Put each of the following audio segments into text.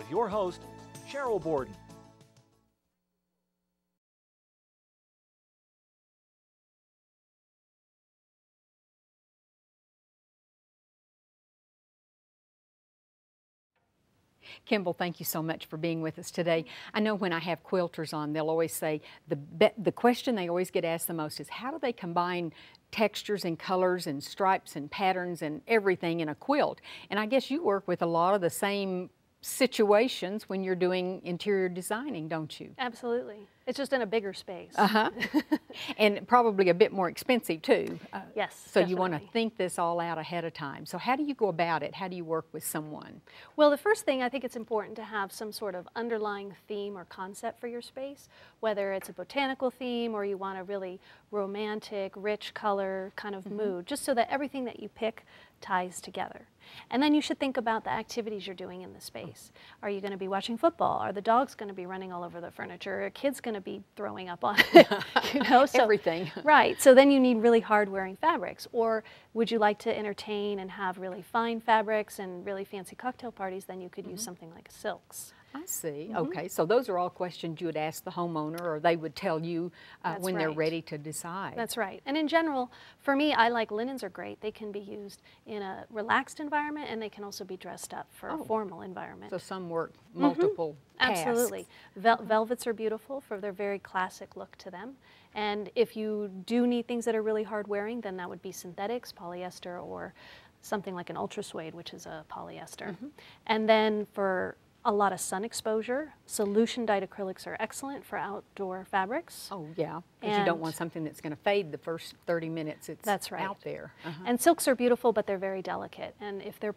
with your host, Cheryl Borden. Kimball, thank you so much for being with us today. I know when I have quilters on, they'll always say, the question they always get asked the most is, how do they combine textures and colors and stripes and patterns and everything in a quilt? And I guess you work with a lot of the same situations when you're doing interior designing, don't you? Absolutely. It's just in a bigger space. And probably a bit more expensive too. Yes, So definitely. you want to think this all out ahead of time. So how do you go about it? How do you work with someone? Well, the first thing, I think it's important to have some sort of underlying theme or concept for your space, whether it's a botanical theme or you want a really romantic, rich color kind of mood, just so that everything that you pick ties together. And then you should think about the activities you're doing in the space. Are you going to be watching football? Are the dogs going to be running all over the furniture? Are kids going to be throwing up on it? You know, so, everything. Right. So then you need really hard-wearing fabrics. Or would you like to entertain and have really fine fabrics and really fancy cocktail parties? Then you could use something like silks. I see. Okay, so those are all questions you would ask the homeowner, or they would tell you when they're right. ready to decide. That's right. And in general, for me, I like linens are great. They can be used in a relaxed environment, and they can also be dressed up for a formal environment. So some work multiple tasks. Absolutely. Velvets are beautiful for their very classic look to them. And if you do need things that are really hard wearing, then that would be synthetics, polyester, or something like an ultra suede, which is a polyester. And then for a lot of sun exposure, solution dyed acrylics are excellent for outdoor fabrics. Oh yeah, because you don't want something that's going to fade the first 30 minutes it's out there. And silks are beautiful, but they're very delicate. And if they're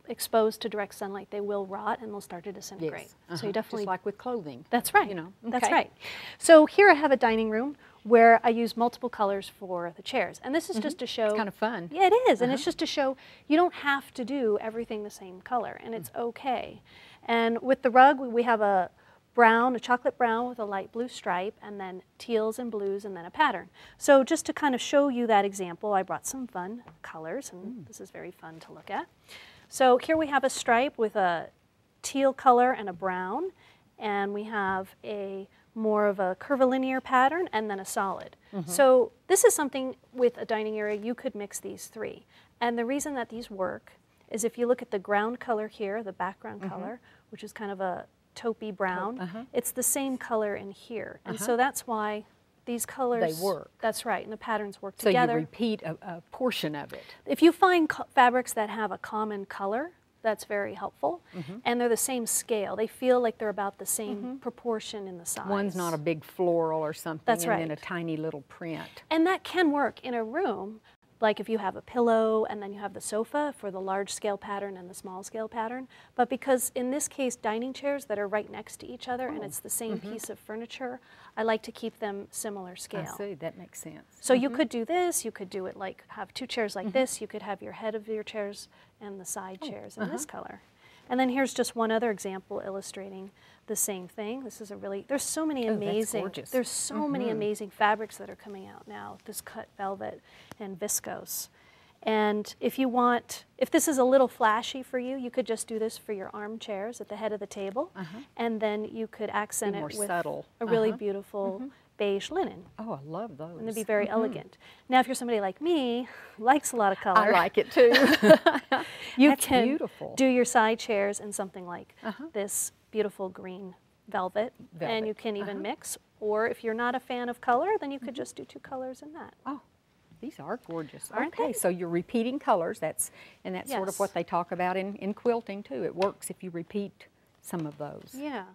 exposed to direct sunlight, they will rot and they'll start to disintegrate. Yes. So you definitely... Just like with clothing. That's right. You know. That's right. So here I have a dining room where I use multiple colors for the chairs. And this is just to show... It's kind of fun. Yeah, it is. And it's just to show you don't have to do everything the same color, and it's okay. And with the rug, we have a chocolate brown with a light blue stripe, and then teals and blues, and then a pattern. So just to kind of show you that example, I brought some fun colors, and this is very fun to look at. So here we have a stripe with a teal color and a brown, and we have a more of a curvilinear pattern, and then a solid. So this is something with a dining area, you could mix these three. And the reason that these work is if you look at the ground color here, the background color, which is kind of a taupey brown, it's the same color in here. And so that's why these colors... They work. That's right, and the patterns work so together. So you repeat a portion of it. If you find fabrics that have a common color, that's very helpful. And they're the same scale. They feel like they're about the same proportion in the size. One's not a big floral or something, That's right. and then a tiny little print. And that can work in a room, like if you have a pillow and then you have the sofa for the large scale pattern and the small scale pattern. But because in this case, dining chairs that are right next to each other and it's the same piece of furniture, I like to keep them similar scale. I see, that makes sense. So you could do this, you could do it like, have two chairs like this, you could have your head of your chairs and the side chairs in this color. And then here's just one other example illustrating the same thing. This is a really, there's so many amazing, there's so many amazing fabrics that are coming out now, this cut velvet and viscose. And if you want, if this is a little flashy for you, you could just do this for your armchairs at the head of the table, and then you could accent it with subtle. a really beautiful beige linen. Oh, I love those. And they'd be very elegant. Now, if you're somebody like me, who likes a lot of color. I like it too. You can beautiful. do your side chairs in something like this beautiful green velvet. And you can even mix. Or if you're not a fan of color, then you could just do two colors in that. Oh, these are gorgeous. Aren't okay, they? so you're repeating colors. That's sort of what they talk about in quilting too. It works if you repeat some of those. Yeah.